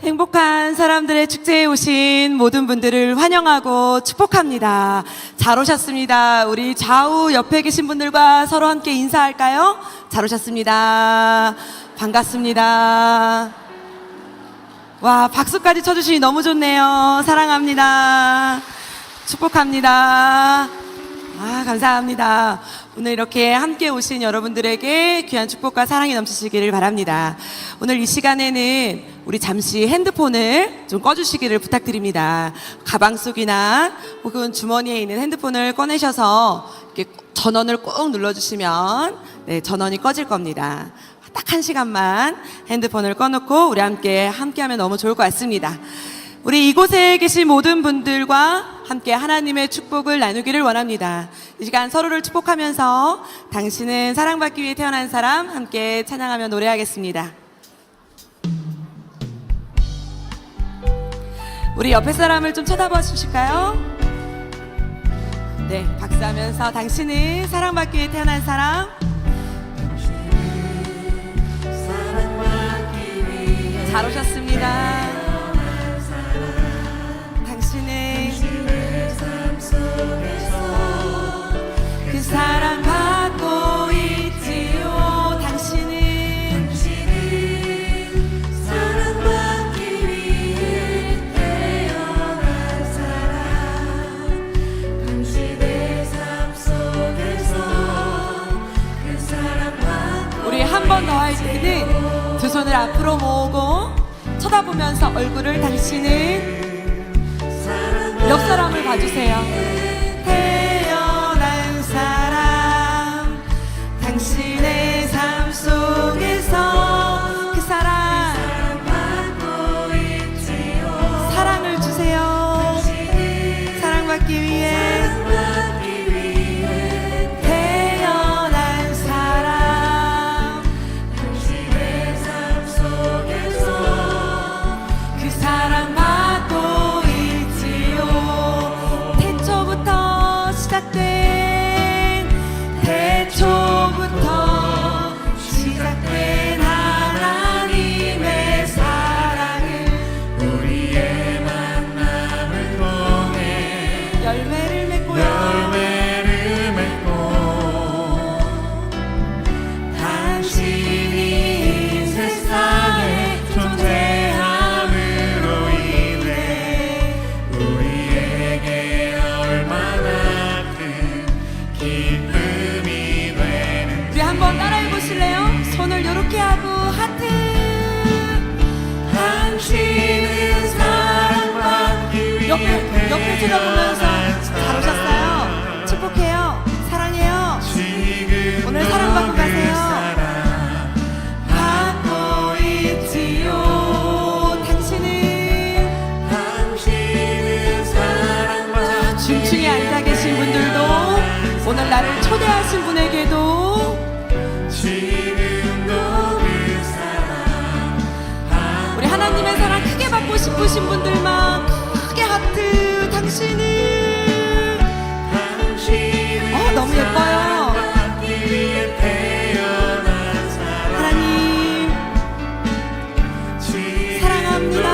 행복한 사람들의 축제에 오신 모든 분들을 환영하고 축복합니다. 잘 오셨습니다. 우리 좌우 옆에 계신 분들과 서로 함께 인사할까요? 잘 오셨습니다. 반갑습니다. 와, 박수까지 쳐주시니 너무 좋네요. 사랑합니다. 축복합니다. 감사합니다. 오늘 이렇게 함께 오신 여러분들에게 귀한 축복과 사랑이 넘치시기를 바랍니다. 오늘 이 시간에는 우리 잠시 핸드폰을 좀 꺼주시기를 부탁드립니다. 가방 속이나 혹은 주머니에 있는 핸드폰을 꺼내셔서 이렇게 전원을 꾹 눌러주시면 전원이 꺼질 겁니다. 딱 1시간만 핸드폰을 꺼놓고 우리 함께하면 너무 좋을 것 같습니다. 우리 이곳에 계신 모든 분들과 함께 하나님의 축복을 나누기를 원합니다. 이 시간 서로를 축복하면서 당신은 사랑받기 위해 태어난 사람 함께 찬양하며 노래하겠습니다. 우리 옆에 사람을 좀 쳐다봐 주실까요? 네, 박수하면서 당신은 사랑받기 위해 태어난 사람. 잘 오셨습니다. 그 사랑 받고 있지요. 당신은 사랑받기 위해 태어난 사람. 당신의 삶 속에서 그 사랑 받고. 우리 한 번 더 할 때는 두 손을 앞으로 모으고 쳐다보면서 얼굴을 당신은 옆 사람을 봐주세요. 당신의 삶 속에서 그 사랑 받고 있지요. 사랑을 주세요. 사랑받기 위해 태어난 사람. 당신의 삶 속에서 그 사랑 받고 있지요. 태초부터 당신은 사랑받기 위해 옆에 쳐다보면서 잘 오셨어요. 축복해요. 사랑해요. 오늘 사랑받고 가세요. 받고 있지요. 당신은 사랑받기 중층에 앉아 계신 분들도 오늘 나를 초대하신 분에게도 지금도 그 사랑 우리 하나님의 사랑 크게 받고 싶으신 분들만 크게 하트. 당신은 너무 예뻐요. 받기 위해 태어난 사랑 하나님 사랑합니다.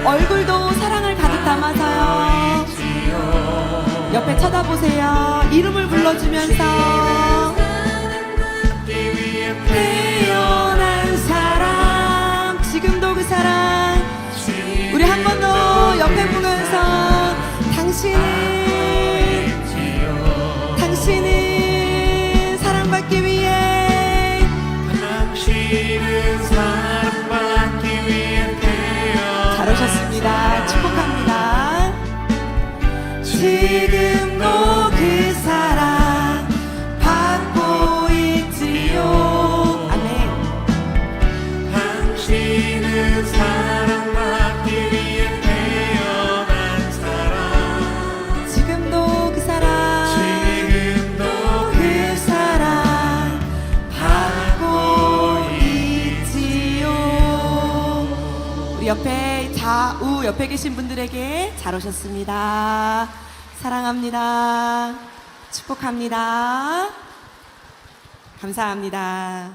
얼굴도 사랑을 가득 담아서요. 옆에 쳐다보세요. 이름을 불러주면서 태어난 사람. 지금도 그 사랑. 우리 한 번 더 옆에 보면서 당신은 사랑받기 위해 당신은 사랑받기 위해 태어난 잘 오셨습니다. 축복합니다. 지금도 그 사랑 받고 있지요. 아멘. 당신은 사랑받기 위해 태어난 사람 지금도 그 사랑 그 사랑 받고 있지요. 우리 좌우 옆에 계신 분들에게 잘 오셨습니다. 사랑합니다. 축복합니다. 감사합니다.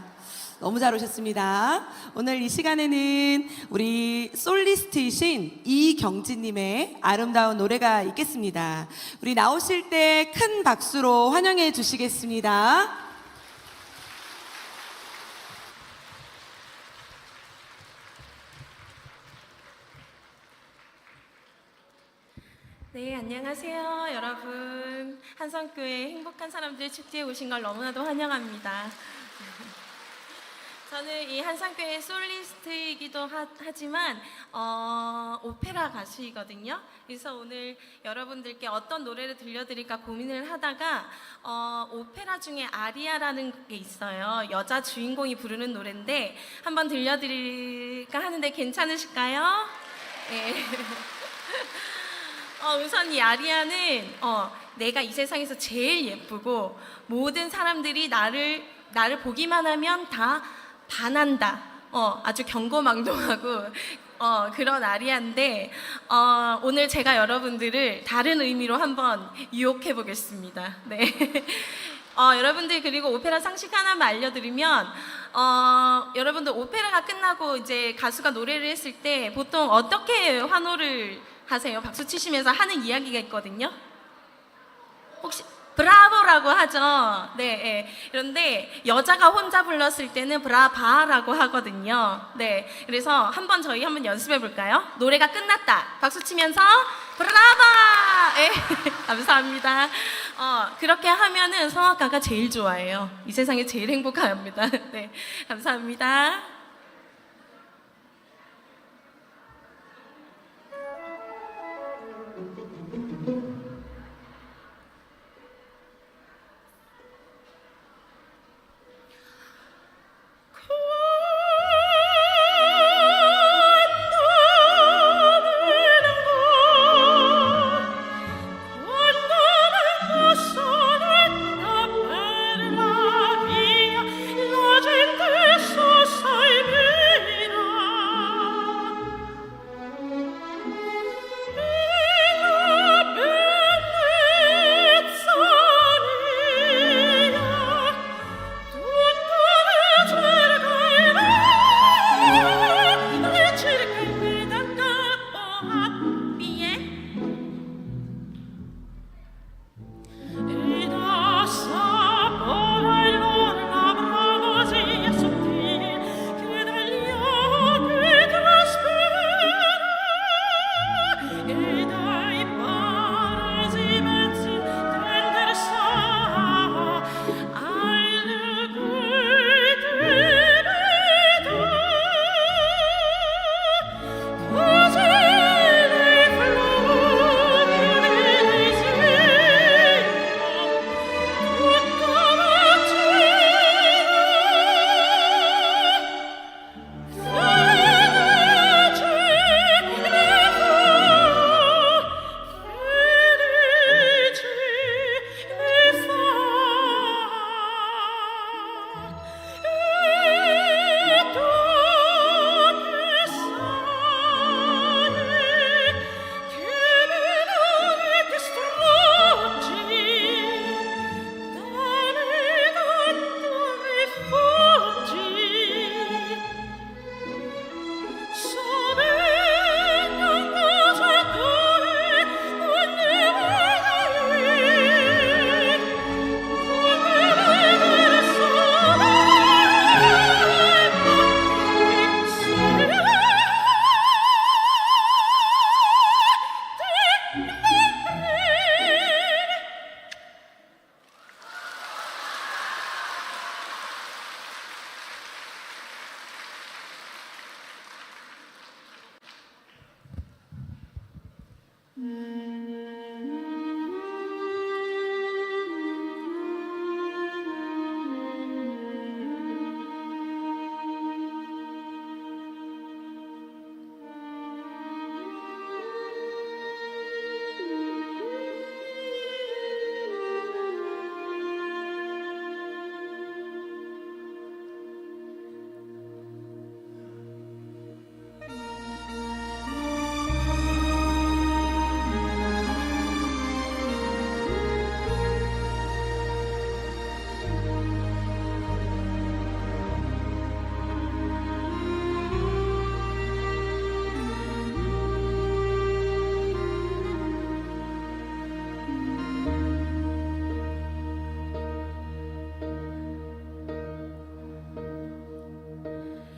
너무 잘 오셨습니다. 오늘 이 시간에는 우리 솔리스트이신 이경진님의 아름다운 노래가 있겠습니다. 우리 나오실 때 큰 박수로 환영해 주시겠습니다. 네, 안녕하세요, 여러분. 한성교회 행복한 사람들 축제에 오신 걸 너무나도 환영합니다. 저는 이 한성교회 솔리스트이기도 하지만 오페라 가수이거든요. 그래서 오늘 여러분들께 어떤 노래를 들려드릴까 고민을 하다가 오페라 중에 아리아라는 게 있어요. 여자 주인공이 부르는 노래인데 한번 들려드릴까 하는데 괜찮으실까요? 네. 우선 이 아리아는 내가 이 세상에서 제일 예쁘고 모든 사람들이 나를 보기만 하면 다 반한다. 아주 경거망동하고 그런 아리아인데 오늘 제가 여러분들을 다른 의미로 한번 유혹해 보겠습니다. 네. 여러분들 그리고 오페라 상식 하나만 알려드리면 여러분들 오페라가 끝나고 이제 가수가 노래를 했을 때 보통 어떻게 환호를 하세요? 박수 치시면서 하는 이야기가 있거든요. 혹시 브라보라고 하죠. 네. 그런데 여자가 혼자 불렀을 때는 브라바라고 하거든요. 네. 그래서 한번 저희 한번 연습해 볼까요? 노래가 끝났다. 박수 치면서 브라바. 네. 감사합니다. 그렇게 하면은 성악가가 제일 좋아해요. 이 세상에 제일 행복합니다. 네. 감사합니다. La gente so sai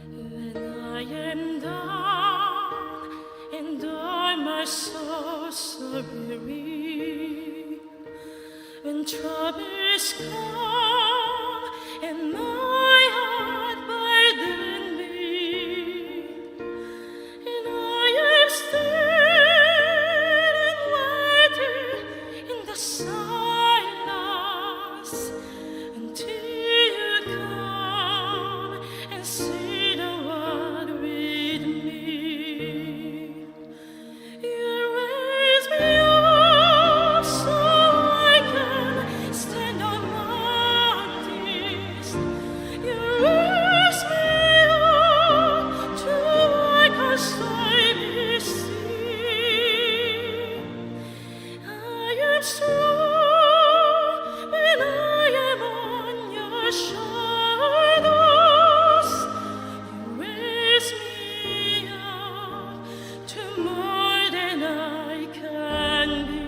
When I am down and all my soul so weary, when troubles come and my heart burden me, and I am still and waiting in the silence until you come and say the word with me. You raise me up so I can stand on mountains. You raise me up to I can slightly see. I am strong when I am on your shoulders. You raise me up to more than I can be.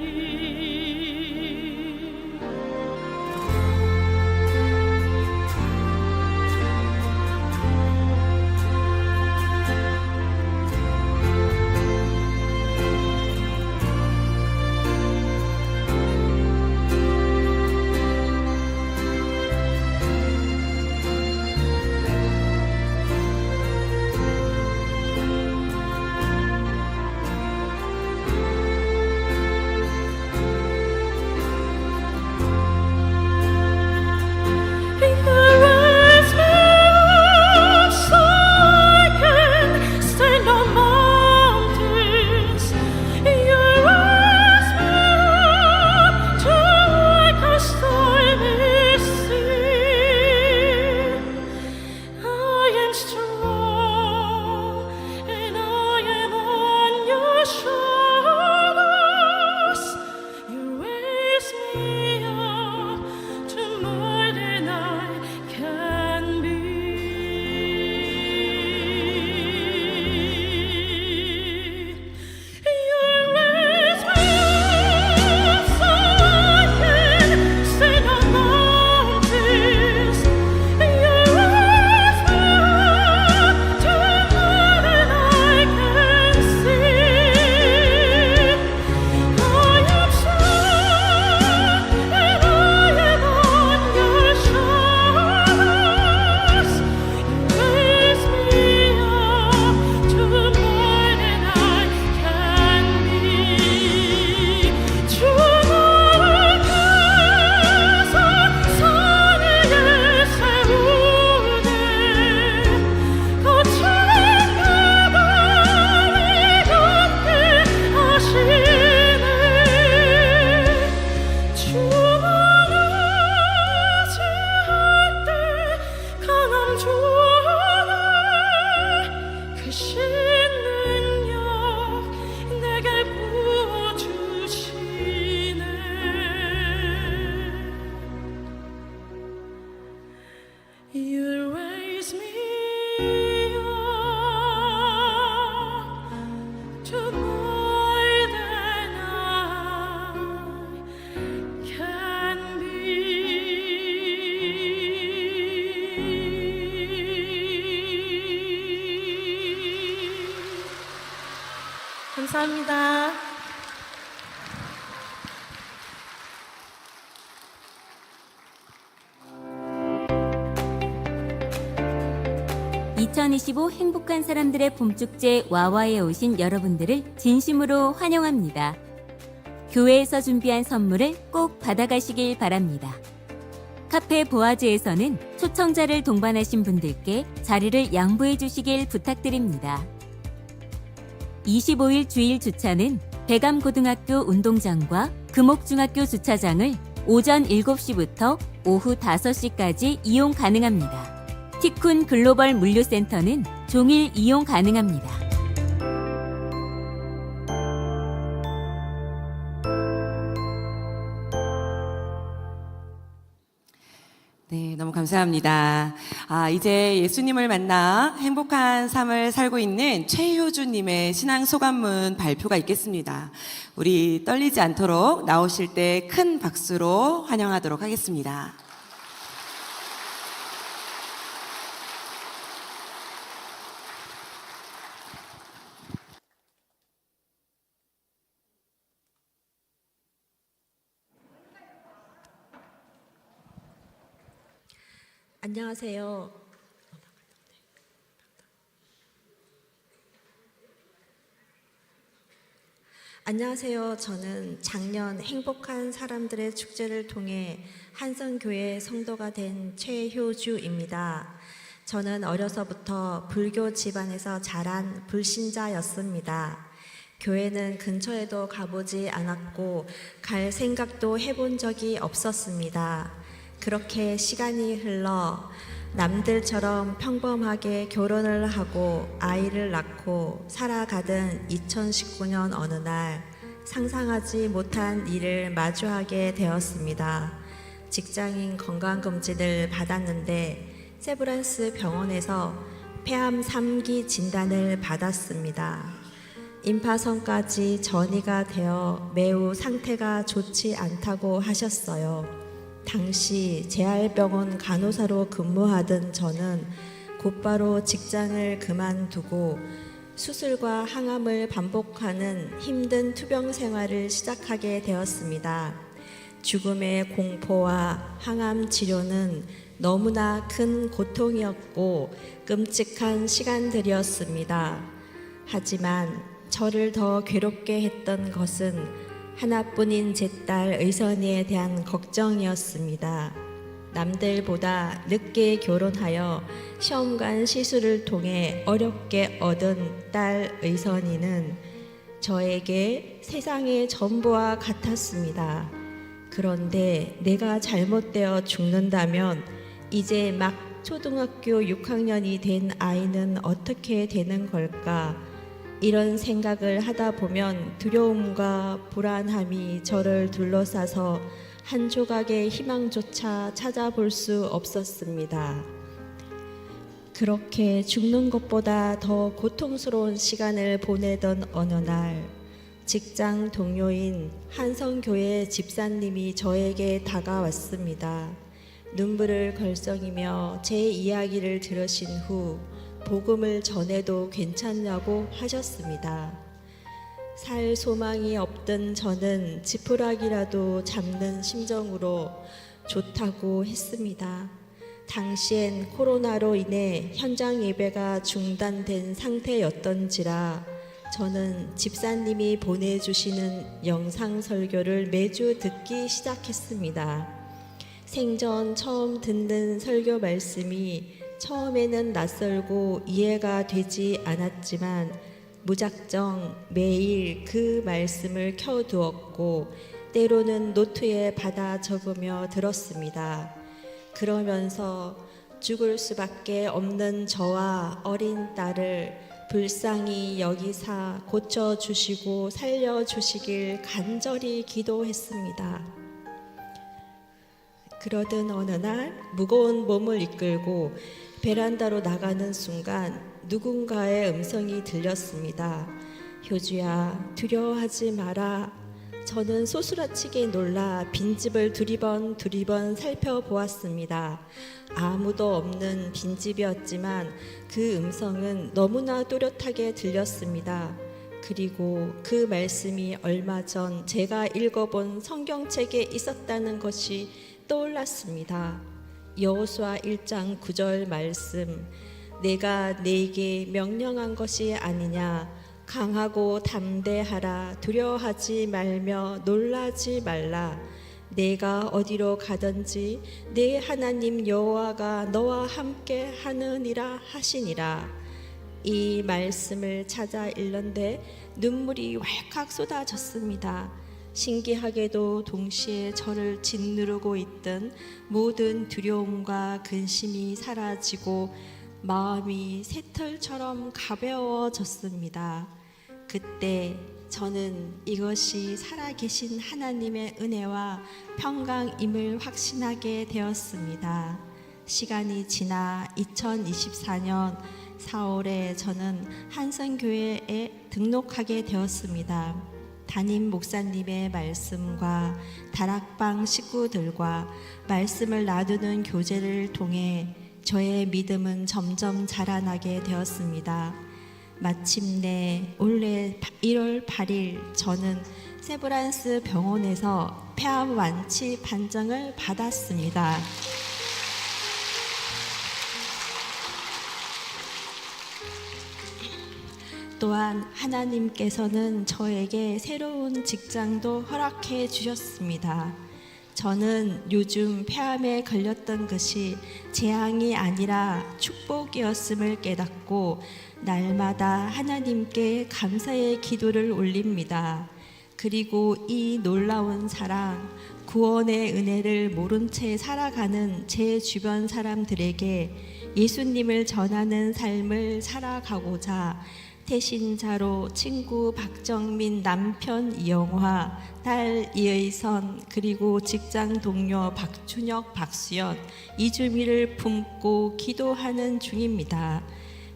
감사합니다. (2025) 행복한 사람들의 봄축제 와와에 오신 여러분들을 진심으로 환영합니다. 교회에서 준비한 선물을 꼭 받아가시길 바랍니다. 카페 보아즈에서는 초청자를 동반하신 분들께 자리를 양보해 주시길 부탁드립니다. 25일 주일 주차는 백암고등학교 운동장과 금옥중학교 주차장을 오전 7시부터 오후 5시까지 이용 가능합니다. 티쿤 글로벌 물류센터는 종일 이용 가능합니다. 네, 너무 감사합니다. 이제 예수님을 만나 행복한 삶을 살고 있는 최효주님의 신앙 소감문 발표가 있겠습니다. 우리 떨리지 않도록 나오실 때 큰 박수로 환영하도록 하겠습니다. 안녕하세요. 안녕하세요. 저는 작년 행복한 사람들의 축제를 통해 한성교회 성도가 된 최효주입니다. 저는 어려서부터 불교 집안에서 자란 불신자였습니다. 교회는 근처에도 가보지 않았고 갈 생각도 해본 적이 없었습니다. 그렇게 시간이 흘러 남들처럼 평범하게 결혼을 하고 아이를 낳고 살아가던 2019년 어느 날 상상하지 못한 일을 마주하게 되었습니다. 직장인 건강검진을 받았는데 세브란스 병원에서 폐암 3기 진단을 받았습니다. 임파선까지 전이가 되어 매우 상태가 좋지 않다고 하셨어요. 당시 재활병원 간호사로 근무하던 저는 곧바로 직장을 그만두고 수술과 항암을 반복하는 힘든 투병 생활을 시작하게 되었습니다. 죽음의 공포와 항암 치료는 너무나 큰 고통이었고 끔찍한 시간들이었습니다. 하지만 저를 더 괴롭게 했던 것은 하나뿐인 제 딸 의선이에 대한 걱정이었습니다. 남들보다 늦게 결혼하여 시험관 시술을 통해 어렵게 얻은 딸 의선이는 저에게 세상의 전부와 같았습니다. 그런데 내가 잘못되어 죽는다면 이제 막 초등학교 6학년이 된 아이는 어떻게 되는 걸까? 이런 생각을 하다 보면 두려움과 불안함이 저를 둘러싸서 한 조각의 희망조차 찾아볼 수 없었습니다. 그렇게 죽는 것보다 더 고통스러운 시간을 보내던 어느 날 직장 동료인 한성교회 집사님이 저에게 다가왔습니다. 눈물을 걸썽이며 제 이야기를 들으신 후 복음을 전해도 괜찮냐고 하셨습니다. 살 소망이 없던 저는 지푸라기라도 잡는 심정으로 좋다고 했습니다. 당시엔 코로나로 인해 현장 예배가 중단된 상태였던지라 저는 집사님이 보내주시는 영상 설교를 매주 듣기 시작했습니다. 생전 처음 듣는 설교 말씀이 처음에는 낯설고 이해가 되지 않았지만 무작정 매일 그 말씀을 켜두었고 때로는 노트에 받아 적으며 들었습니다. 그러면서 죽을 수밖에 없는 저와 어린 딸을 불쌍히 여기사 고쳐주시고 살려주시길 간절히 기도했습니다. 그러던 어느 날 무거운 몸을 이끌고 베란다로 나가는 순간 누군가의 음성이 들렸습니다. 효주야, 두려워하지 마라. 저는 소스라치게 놀라 빈집을 두리번 살펴보았습니다. 아무도 없는 빈집이었지만 그 음성은 너무나 또렷하게 들렸습니다. 그리고 그 말씀이 얼마 전 제가 읽어본 성경책에 있었다는 것이 떠올랐습니다. 여호수아 1장 9절 말씀, 내가 네게 명령한 것이 아니냐, 강하고 담대하라. 두려워하지 말며 놀라지 말라. 내가 어디로 가든지 내 하나님 여호와가 너와 함께 하느니라 하시니라. 이 말씀을 찾아 읽는데 눈물이 왈칵 쏟아졌습니다. 신기하게도 동시에 저를 짓누르고 있던 모든 두려움과 근심이 사라지고 마음이 새털처럼 가벼워졌습니다. 그때 저는 이것이 살아계신 하나님의 은혜와 평강임을 확신하게 되었습니다. 시간이 지나 2024년 4월에 저는 한성교회에 등록하게 되었습니다. 담임 목사님의 말씀과 다락방 식구들과 말씀을 나누는 교제를 통해 저의 믿음은 점점 자라나게 되었습니다. 마침내 올해 1월 8일 저는 세브란스 병원에서 폐암 완치 판정을 받았습니다. 또한 하나님께서는 저에게 새로운 직장도 허락해 주셨습니다. 저는 요즘 폐암에 걸렸던 것이 재앙이 아니라 축복이었음을 깨닫고 날마다 하나님께 감사의 기도를 올립니다. 그리고 이 놀라운 사랑, 구원의 은혜를 모른 채 살아가는 제 주변 사람들에게 예수님을 전하는 삶을 살아가고자 태신자로 친구 박정민, 남편 이영화, 딸 이의선, 그리고 직장 동료 박준혁, 박수연, 이주미를 품고 기도하는 중입니다.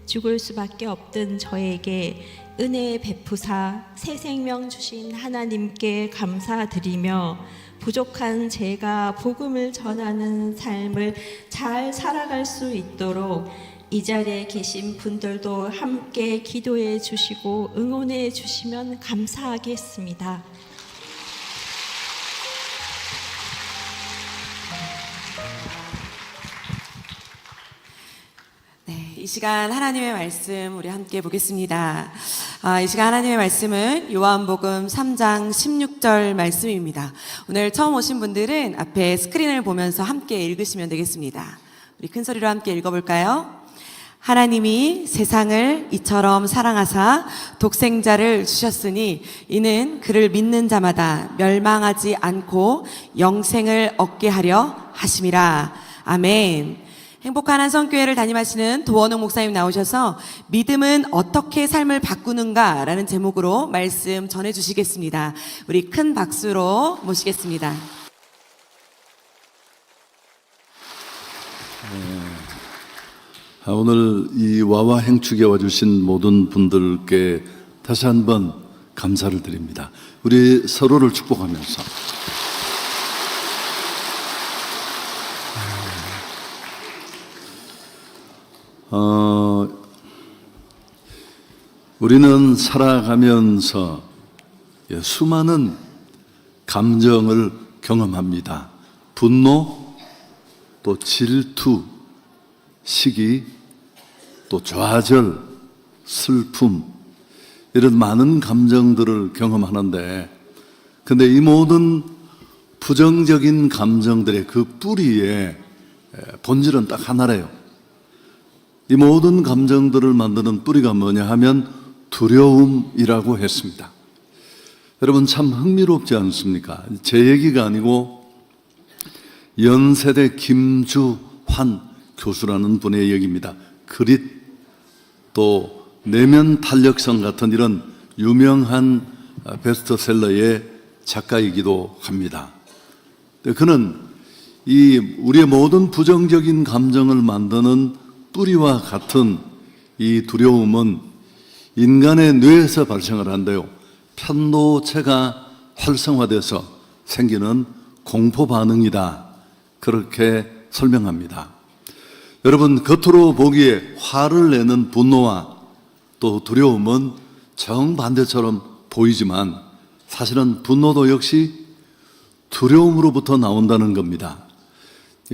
죽을 수밖에 없던 저에게 은혜 베푸사 새 생명 주신 하나님께 감사드리며 부족한 제가 복음을 전하는 삶을 잘 살아갈 수 있도록 이 자리에 계신 분들도 함께 기도해 주시고 응원해 주시면 감사하겠습니다. 네, 이 시간 하나님의 말씀 우리 함께 보겠습니다. 이 시간 하나님의 말씀은 요한복음 3장 16절 말씀입니다. 오늘 처음 오신 분들은 앞에 스크린을 보면서 함께 읽으시면 되겠습니다. 우리 큰 소리로 함께 읽어볼까요? 하나님이 세상을 이처럼 사랑하사 독생자를 주셨으니 이는 그를 믿는 자마다 멸망하지 않고 영생을 얻게 하려 하심이라. 아멘. 행복한 한성교회를 담임하시는 도원웅 목사님 나오셔서 믿음은 어떻게 삶을 바꾸는가 라는 제목으로 말씀 전해주시겠습니다. 우리 큰 박수로 모시겠습니다. 오늘 이 와와 행축에 와주신 모든 분들께 다시 한번 감사를 드립니다. 우리 서로를 축복하면서 우리는 살아가면서 수많은 감정을 경험합니다. 분노, 또 질투, 시기, 또 좌절, 슬픔, 이런 많은 감정들을 경험하는데, 근데 이 모든 부정적인 감정들의 그 뿌리에 본질은 딱 하나래요. 이 모든 감정들을 만드는 뿌리가 뭐냐 하면 두려움이라고 했습니다. 여러분 참 흥미롭지 않습니까? 제 얘기가 아니고 연세대 김주환 교수라는 분의 얘기입니다. 그릿, 또 내면 탄력성 같은 이런 유명한 베스트셀러의 작가이기도 합니다. 그는 우리의 모든 부정적인 감정을 만드는 뿌리와 같은 이 두려움은 인간의 뇌에서 발생을 한대요. 편도체가 활성화돼서 생기는 공포 반응이다, 그렇게 설명합니다. 여러분, 겉으로 보기에 화를 내는 분노와 또 두려움은 정반대처럼 보이지만 사실은 분노도 역시 두려움으로부터 나온다는 겁니다.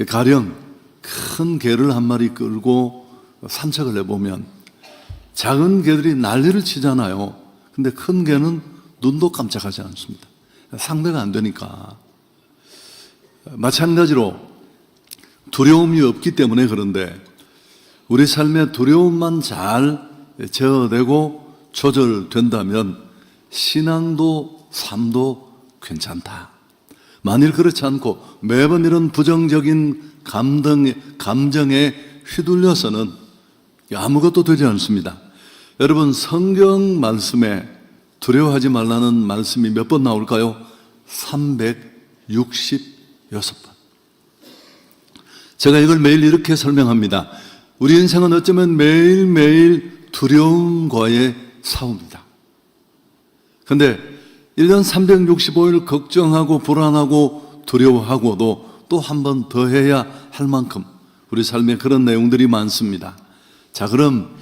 가령 큰 개를 한 마리 끌고 산책을 해보면 작은 개들이 난리를 치잖아요. 근데 큰 개는 눈도 깜짝하지 않습니다. 상대가 안 되니까. 마찬가지로 두려움이 없기 때문에 그런데 우리 삶의 두려움만 잘 제어되고 조절된다면 신앙도 삶도 괜찮다. 만일 그렇지 않고 매번 이런 부정적인 감정에 휘둘려서는 아무것도 되지 않습니다. 여러분, 성경 말씀에 두려워하지 말라는 말씀이 몇 번 나올까요? 366번. 제가 이걸 매일 이렇게 설명합니다. 우리 인생은 어쩌면 매일매일 두려움과의 싸움이다. 그런데 1년 365일 걱정하고 불안하고 두려워하고도 또 한 번 더 해야 할 만큼 우리 삶에 그런 내용들이 많습니다. 자, 그럼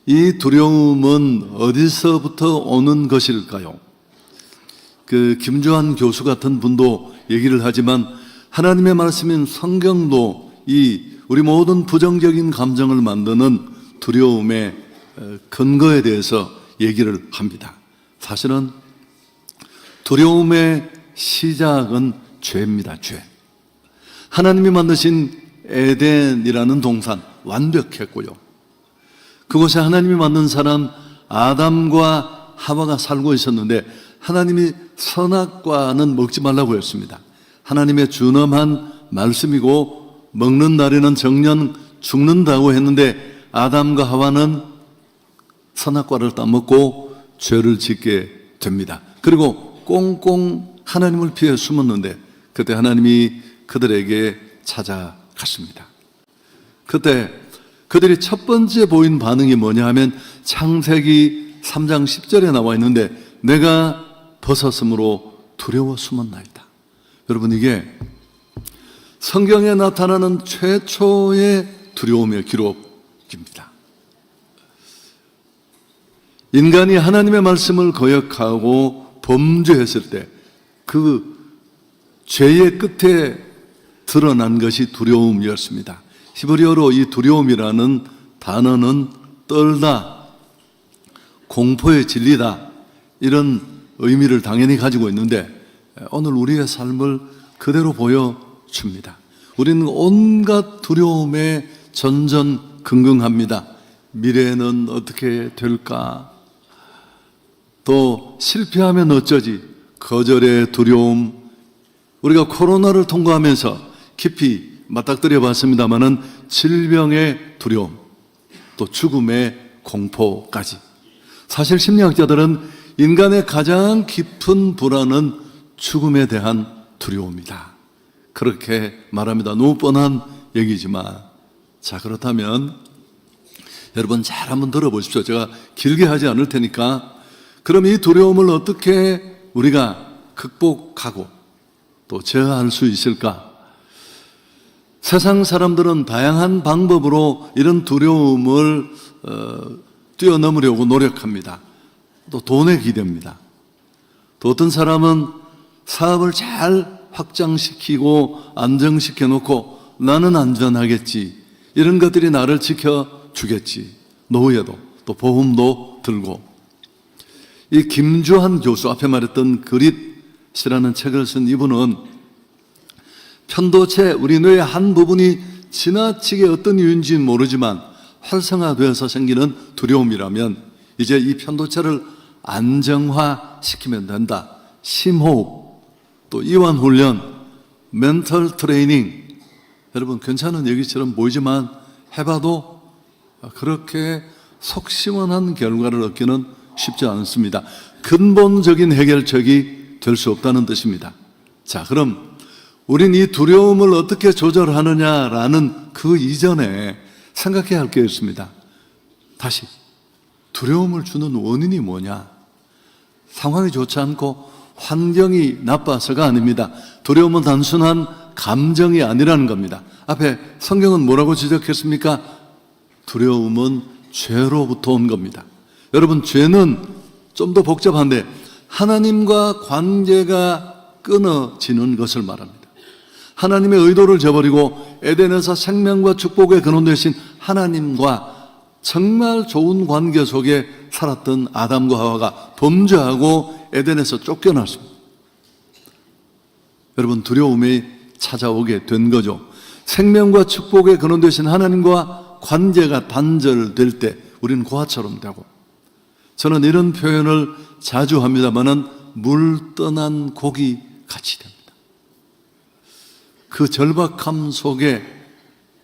이 두려움은 어디서부터 오는 것일까요? 김주환 교수 같은 분도 얘기를 하지만 하나님의 말씀인 성경도 우리 모든 부정적인 감정을 만드는 두려움의 근거에 대해서 얘기를 합니다. 사실은 두려움의 시작은 죄입니다. 죄. 하나님이 만드신 에덴이라는 동산 완벽했고요. 그곳에 하나님이 만든 사람 아담과 하와가 살고 있었는데 하나님이 선악과는 먹지 말라고 했습니다. 하나님의 준엄한 말씀이고 먹는 날에는 정년 죽는다고 했는데 아담과 하와는 선악과를 따먹고 죄를 짓게 됩니다. 그리고 꽁꽁 하나님을 피해 숨었는데 그때 하나님이 그들에게 찾아갔습니다. 그때 그들이 첫 번째 보인 반응이 뭐냐 하면 창세기 3장 10절에 나와 있는데 내가 벗었으므로 두려워 숨었나이다. 여러분, 이게 성경에 나타나는 최초의 두려움의 기록입니다. 인간이 하나님의 말씀을 거역하고 범죄했을 때 그 죄의 끝에 드러난 것이 두려움이었습니다. 히브리어로 이 두려움이라는 단어는 떨다, 공포에 질리다 이런 의미를 당연히 가지고 있는데 오늘 우리의 삶을 그대로 보여줍니다. 우리는 온갖 두려움에 전전긍긍합니다. 미래는 어떻게 될까? 또 실패하면 어쩌지? 거절의 두려움. 우리가 코로나를 통과하면서 깊이 맞닥뜨려 봤습니다마는 질병의 두려움, 또 죽음의 공포까지. 사실 심리학자들은 인간의 가장 깊은 불안은 죽음에 대한 두려움이다. 그렇게 말합니다. 너무 뻔한 얘기지만. 자, 그렇다면 여러분 잘 한번 들어보십시오. 제가 길게 하지 않을 테니까. 그럼 이 두려움을 어떻게 우리가 극복하고 또 제어할 수 있을까? 세상 사람들은 다양한 방법으로 이런 두려움을 뛰어넘으려고 노력합니다. 또 돈에 기댑니다. 또 어떤 사람은 사업을 잘 확장시키고 안정시켜 놓고 나는 안전하겠지. 이런 것들이 나를 지켜주겠지. 노후에도 또 보험도 들고. 이 김주환 교수 앞에 말했던 그릿이라는 책을 쓴 이분은 편도체 우리 뇌의 한 부분이 지나치게 어떤 이유인지는 모르지만 활성화되어서 생기는 두려움이라면 이제 이 편도체를 안정화시키면 된다. 심호흡, 또 이완훈련, 멘털 트레이닝. 여러분 괜찮은 얘기처럼 보이지만 해봐도 그렇게 속시원한 결과를 얻기는 쉽지 않습니다. 근본적인 해결책이 될 수 없다는 뜻입니다. 자, 그럼 우린 이 두려움을 어떻게 조절하느냐라는 그 이전에 생각해야 할 게 있습니다. 다시 두려움을 주는 원인이 뭐냐? 상황이 좋지 않고 환경이 나빠서가 아닙니다. 두려움은 단순한 감정이 아니라는 겁니다. 앞에 성경은 뭐라고 지적했습니까? 두려움은 죄로부터 온 겁니다. 여러분, 죄는 좀 더 복잡한데 하나님과 관계가 끊어지는 것을 말합니다. 하나님의 의도를 저버리고 에덴에서 생명과 축복의 근원 되신 하나님과 정말 좋은 관계 속에 살았던 아담과 하와가 범죄하고 에덴에서 쫓겨났습니다. 여러분, 두려움이 찾아오게 된 거죠. 생명과 축복의 근원 되신 하나님과 관계가 단절될 때 우리는 고아처럼 되고, 저는 이런 표현을 자주 합니다마는 물 떠난 고기 같이 됩니다. 그 절박함 속에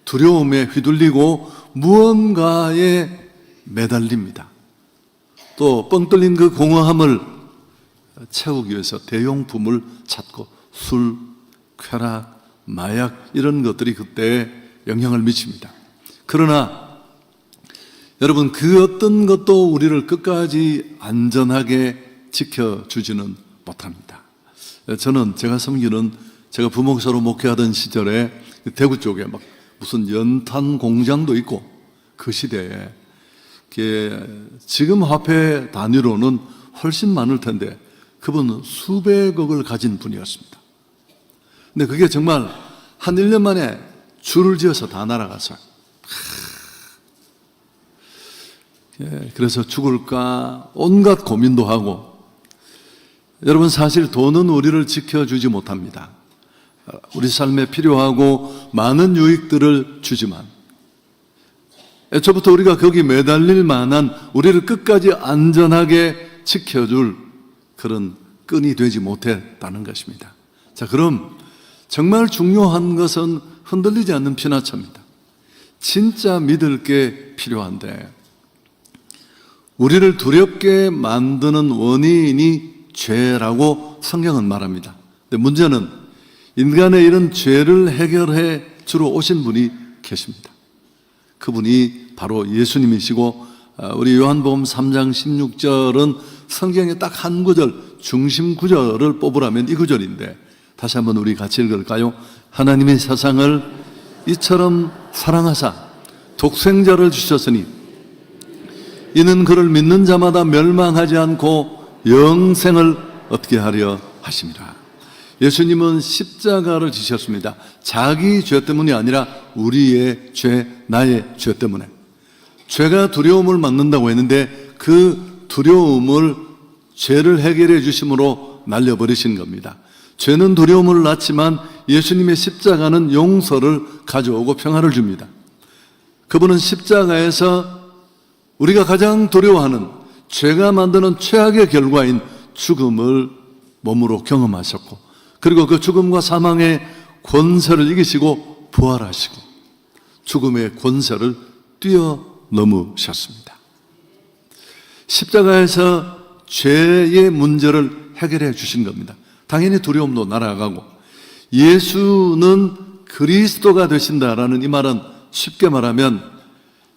두려움에 휘둘리고 무언가에 매달립니다. 또 뻥 뚫린 그 공허함을 채우기 위해서 대용품을 찾고 술, 쾌락, 마약 이런 것들이 그때 영향을 미칩니다. 그러나 여러분, 그 어떤 것도 우리를 끝까지 안전하게 지켜주지는 못합니다. 저는 제가 섬기는, 제가 부목사로 목회하던 시절에 대구 쪽에 막 무슨 연탄 공장도 있고, 그 시대에 지금 화폐 단위로는 훨씬 많을 텐데 그분은 수백억을 가진 분이었습니다. 근데 그게 정말 한 1년 만에 줄을 지어서 다 날아갔어요. 그래서 죽을까 온갖 고민도 하고. 여러분, 사실 돈은 우리를 지켜주지 못합니다. 우리 삶에 필요하고 많은 유익들을 주지만 애초부터 우리가 거기 매달릴 만한, 우리를 끝까지 안전하게 지켜줄 그런 끈이 되지 못했다는 것입니다. 자, 그럼 정말 중요한 것은 흔들리지 않는 피나처입니다. 진짜 믿을 게 필요한데, 우리를 두렵게 만드는 원인이 죄라고 성경은 말합니다. 근데 문제는 인간의 이런 죄를 해결해 주러 오신 분이 계십니다. 그분이 바로 예수님이시고, 우리 요한복음 3장 16절은 성경의 딱 한 구절, 중심 구절을 뽑으라면 이 구절인데, 다시 한번 우리 같이 읽을까요? 하나님이 세상을 이처럼 사랑하사 독생자를 주셨으니 이는 그를 믿는 자마다 멸망하지 않고 영생을 얻게 하려 하심이라. 예수님은 십자가를 지셨습니다. 자기 죄 때문이 아니라 우리의 죄, 나의 죄 때문에. 죄가 두려움을 만든다고 했는데 그 두려움을 죄를 해결해 주심으로 날려버리신 겁니다. 죄는 두려움을 낳지만 예수님의 십자가는 용서를 가져오고 평화를 줍니다. 그분은 십자가에서 우리가 가장 두려워하는 죄가 만드는 최악의 결과인 죽음을 몸으로 경험하셨고, 그리고 그 죽음과 사망의 권세를 이기시고 부활하시고 죽음의 권세를 뛰어넘으셨습니다. 십자가에서 죄의 문제를 해결해 주신 겁니다. 당연히 두려움도 날아가고, 예수는 그리스도가 되신다라는 이 말은 쉽게 말하면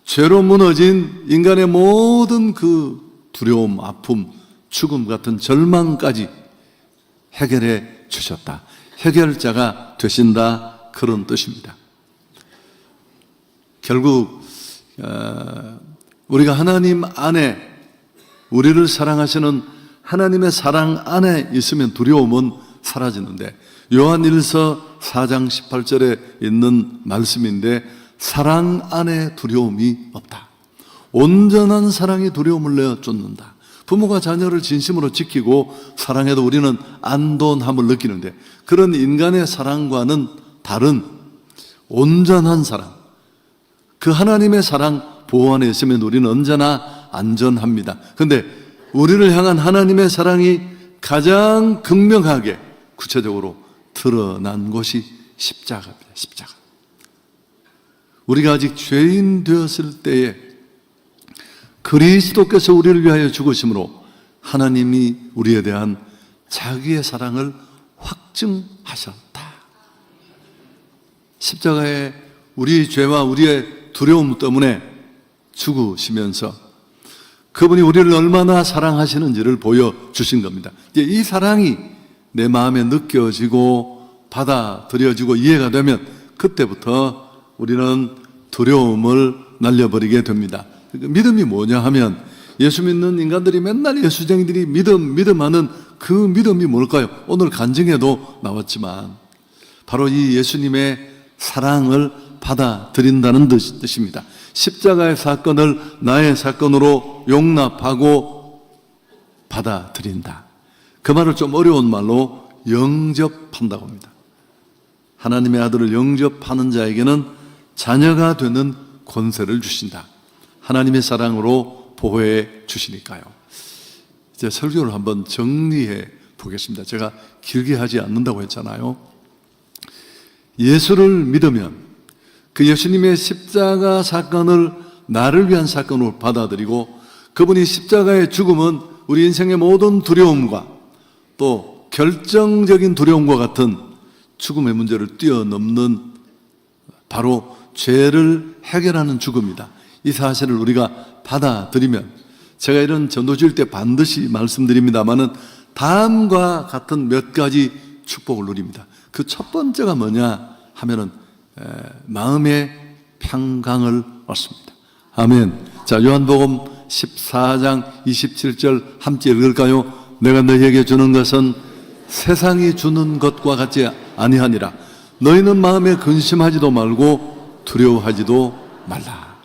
죄로 무너진 인간의 모든 그 두려움, 아픔, 죽음 같은 절망까지 해결해 주셨다. 해결자가 되신다, 그런 뜻입니다. 결국 우리가 하나님 안에, 우리를 사랑하시는 하나님의 사랑 안에 있으면 두려움은 사라지는데, 요한일서 4장 18절에 있는 말씀인데, 사랑 안에 두려움이 없다. 온전한 사랑이 두려움을 내어 쫓는다. 부모가 자녀를 진심으로 지키고 사랑해도 우리는 안도함을 느끼는데, 그런 인간의 사랑과는 다른 온전한 사랑, 그 하나님의 사랑 보호 안에 있으면 우리는 언제나 안전합니다. 그런데 우리를 향한 하나님의 사랑이 가장 극명하게 구체적으로 드러난 곳이 십자가입니다. 십자가. 우리가 아직 죄인 되었을 때에 그리스도께서 우리를 위하여 죽으심으로 하나님이 우리에 대한 자기의 사랑을 확증하셨다. 십자가에 우리의 죄와 우리의 두려움 때문에 죽으시면서 그분이 우리를 얼마나 사랑하시는지를 보여주신 겁니다. 이제 이 사랑이 내 마음에 느껴지고 받아들여지고 이해가 되면 그때부터 우리는 두려움을 날려버리게 됩니다. 믿음이 뭐냐 하면, 예수 믿는 인간들이 맨날 예수쟁이들이 믿음 하는 그 믿음이 뭘까요? 오늘 간증에도 나왔지만 바로 이 예수님의 사랑을 받아들인다는 뜻입니다. 십자가의 사건을 나의 사건으로 용납하고 받아들인다. 그 말을 좀 어려운 말로 영접한다고 합니다. 하나님의 아들을 영접하는 자에게는 자녀가 되는 권세를 주신다. 하나님의 사랑으로 보호해 주시니까요. 이제 설교를 한번 정리해 보겠습니다. 제가 길게 하지 않는다고 했잖아요. 예수를 믿으면 그 예수님의 십자가 사건을 나를 위한 사건으로 받아들이고, 그분이 십자가의 죽음은 우리 인생의 모든 두려움과 또 결정적인 두려움과 같은 죽음의 문제를 뛰어넘는 바로 죄를 해결하는 죽음이다. 이 사실을 우리가 받아들이면, 제가 이런 전도주일 때 반드시 말씀드립니다마는 다음과 같은 몇 가지 축복을 누립니다. 그 첫 번째가 뭐냐 하면은 마음의 평강을 얻습니다. 아멘. 자, 요한복음 14장 27절 함께 읽을까요? 내가 너희에게 주는 것은 세상이 주는 것과 같지 아니하니라. 너희는 마음에 근심하지도 말고 두려워하지도 말라.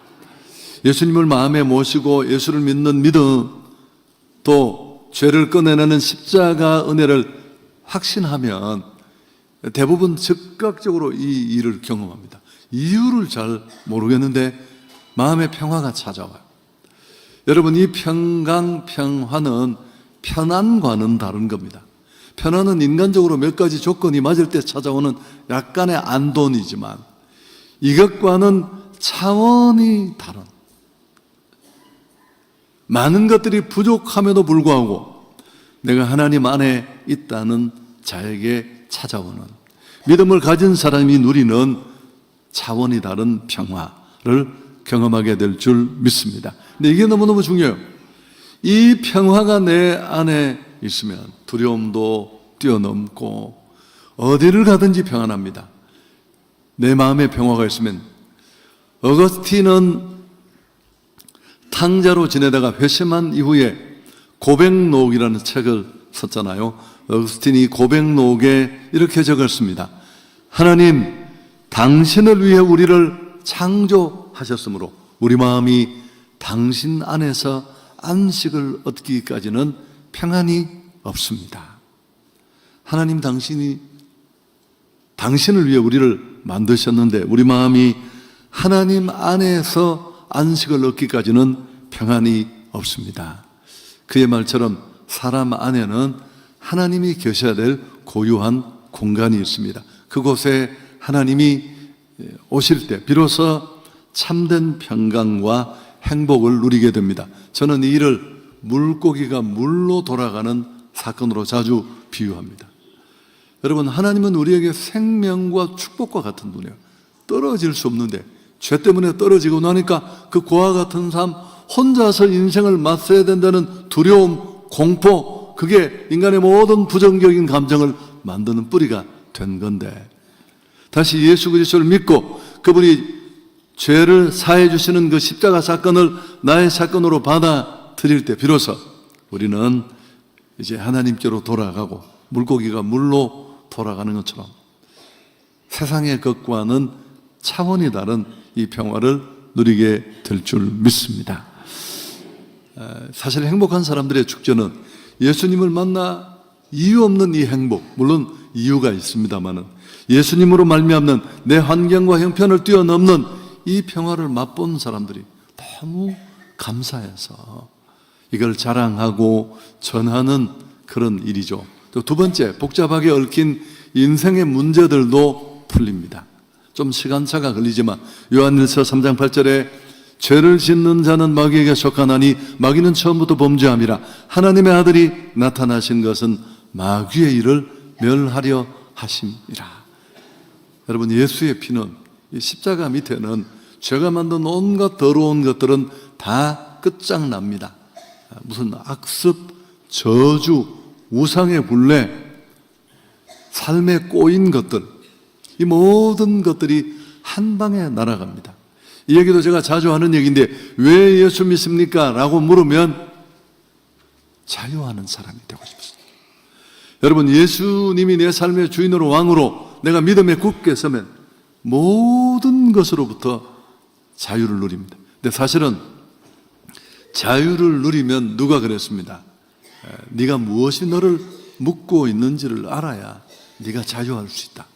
예수님을 마음에 모시고 예수를 믿는 믿음, 또 죄를 꺼내내는 십자가 은혜를 확신하면 대부분 즉각적으로 이 일을 경험합니다. 이유를 잘 모르겠는데 마음의 평화가 찾아와요. 여러분, 이 평강, 평화는 편안과는 다른 겁니다. 편안은 인간적으로 몇 가지 조건이 맞을 때 찾아오는 약간의 안돈이지만, 이것과는 차원이 다른, 많은 것들이 부족함에도 불구하고 내가 하나님 안에 있다는 자에게 찾아오는, 믿음을 가진 사람이 누리는 차원이 다른 평화를 경험하게 될 줄 믿습니다. 근데 이게 너무너무 중요해요. 이 평화가 내 안에 있으면 두려움도 뛰어넘고 어디를 가든지 평안합니다. 내 마음에 평화가 있으면, 어거스틴은 탕자로 지내다가 회심한 이후에 고백록이라는 책을 썼잖아요. 어거스틴이 고백록에 이렇게 적었습니다. 하나님, 당신을 위해 우리를 창조하셨으므로 우리 마음이 당신 안에서 안식을 얻기까지는 평안이 없습니다. 하나님, 당신을 위해 우리를 만드셨는데 우리 마음이 하나님 안에서 안식을 얻기까지는 평안이 없습니다. 그의 말처럼 사람 안에는 하나님이 계셔야 될 고유한 공간이 있습니다. 그곳에 하나님이 오실 때 비로소 참된 평강과 행복을 누리게 됩니다. 저는 이 일을 물고기가 물로 돌아가는 사건으로 자주 비유합니다. 여러분, 하나님은 우리에게 생명과 축복과 같은 분이에요. 떨어질 수 없는데 죄 때문에 떨어지고 나니까 그 고와 같은 삶, 혼자서 인생을 맞서야 된다는 두려움, 공포, 그게 인간의 모든 부정적인 감정을 만드는 뿌리가 된 건데, 다시 예수 그리스도를 믿고 그분이 죄를 사해 주시는 그 십자가 사건을 나의 사건으로 받아들일 때 비로소 우리는 이제 하나님께로 돌아가고 물고기가 물로 돌아가는 것처럼 세상의 것과는 차원이 다른 이 평화를 누리게 될 줄 믿습니다. 사실 행복한 사람들의 축제는 예수님을 만나 이유 없는 이 행복, 물론 이유가 있습니다만은 예수님으로 말미암는 내 환경과 형편을 뛰어넘는 이 평화를 맛본 사람들이 너무 감사해서 이걸 자랑하고 전하는 그런 일이죠. 또 두 번째, 복잡하게 얽힌 인생의 문제들도 풀립니다. 좀 시간차가 걸리지만 요한일서 3장 8절에 죄를 짓는 자는 마귀에게 속하나니 마귀는 처음부터 범죄함이라. 하나님의 아들이 나타나신 것은 마귀의 일을 멸하려 하심이라. 여러분, 예수의 피는 이 십자가 밑에는 죄가 만든 온갖 더러운 것들은 다 끝장납니다. 무슨 악습, 저주, 우상의 굴레, 삶에 꼬인 것들, 이 모든 것들이 한 방에 날아갑니다. 이 얘기도 제가 자주 하는 얘기인데 왜 예수 믿습니까? 라고 물으면 자유하는 사람이 되고 싶습니다. 여러분, 예수님이 내 삶의 주인으로 왕으로 내가 믿음에 굳게 서면 모든 것으로부터 자유를 누립니다. 근데 사실은 자유를 누리면 누가 그랬습니다. 네가 무엇이 너를 묶고 있는지를 알아야 네가 자유할 수 있다.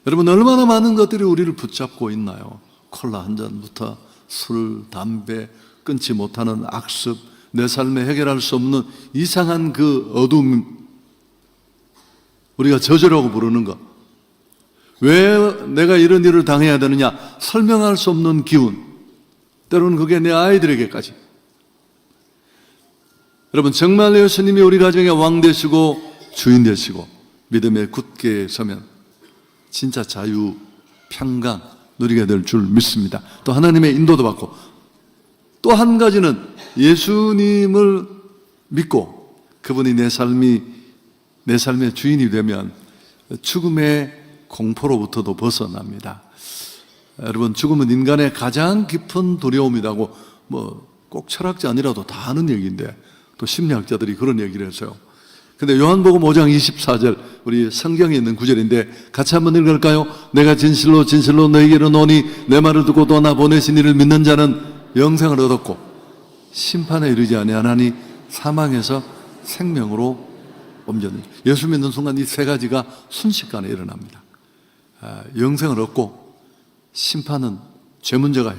여러분, 얼마나 많은 것들이 우리를 붙잡고 있나요? 콜라 한 잔부터 술, 담배, 끊지 못하는 악습, 내 삶에 해결할 수 없는 이상한 그 어둠, 우리가 저주라고 부르는 것. 왜 내가 이런 일을 당해야 되느냐? 설명할 수 없는 기운. 때로는 그게 내 아이들에게까지. 여러분, 정말 예수님이 우리 가정의 왕 되시고 주인 되시고 믿음에 굳게 서면 진짜 자유, 평강 누리게 될 줄 믿습니다. 또 하나님의 인도도 받고, 또 한 가지는 예수님을 믿고 그분이 내 삶의 주인이 되면 죽음의 공포로부터도 벗어납니다. 여러분, 죽음은 인간의 가장 깊은 두려움이라고 꼭 철학자 아니라도 다 아는 얘기인데, 또 심리학자들이 그런 얘기를 했어요. 근데 요한복음 5장 24절, 우리 성경에 있는 구절인데 같이 한번 읽을까요? 내가 진실로 진실로 너희에게 이르노니 내 말을 듣고 또 나 보내신 이를 믿는 자는 영생을 얻었고 심판에 이르지 아니하나니 사망에서 생명으로 옮겼느니라. 예수 믿는 순간 이 세 가지가 순식간에 일어납니다. 영생을 얻고, 심판은 죄 문제가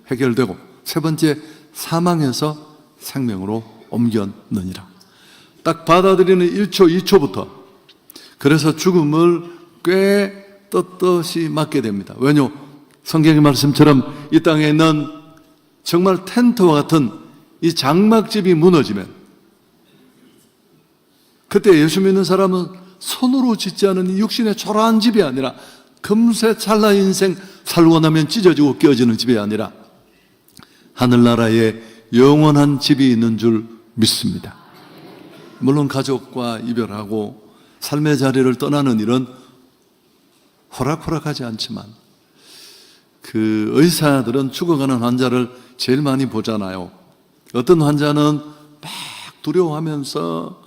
해결되고, 세 번째 사망에서 생명으로 옮겼느니라. 딱 받아들이는 1초, 2초부터 그래서 죽음을 꽤 떳떳이 맞게 됩니다. 왜냐? 성경의 말씀처럼 이 땅에 있는 정말 텐트와 같은 이 장막집이 무너지면, 그때 예수 믿는 사람은 손으로 짓지 않은 이 육신의 초라한 집이 아니라 금세 찰나 인생 살고 나면 찢어지고 깨어지는 집이 아니라 하늘나라에 영원한 집이 있는 줄 믿습니다. 물론 가족과 이별하고 삶의 자리를 떠나는 일은 호락호락하지 않지만 그 의사들은 죽어가는 환자를 제일 많이 보잖아요. 어떤 환자는 막 두려워하면서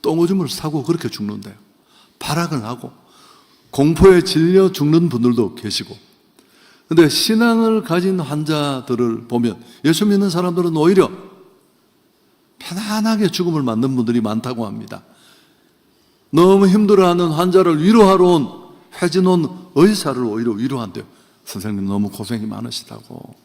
똥오줌을 싸고 그렇게 죽는데요. 발악을 하고 공포에 질려 죽는 분들도 계시고. 그런데 신앙을 가진 환자들을 보면 예수 믿는 사람들은 오히려 편안하게 죽음을 맞는 분들이 많다고 합니다. 너무 힘들어하는 환자를 위로하러 온 회진원 의사를 오히려 위로한대요. 선생님 너무 고생이 많으시다고.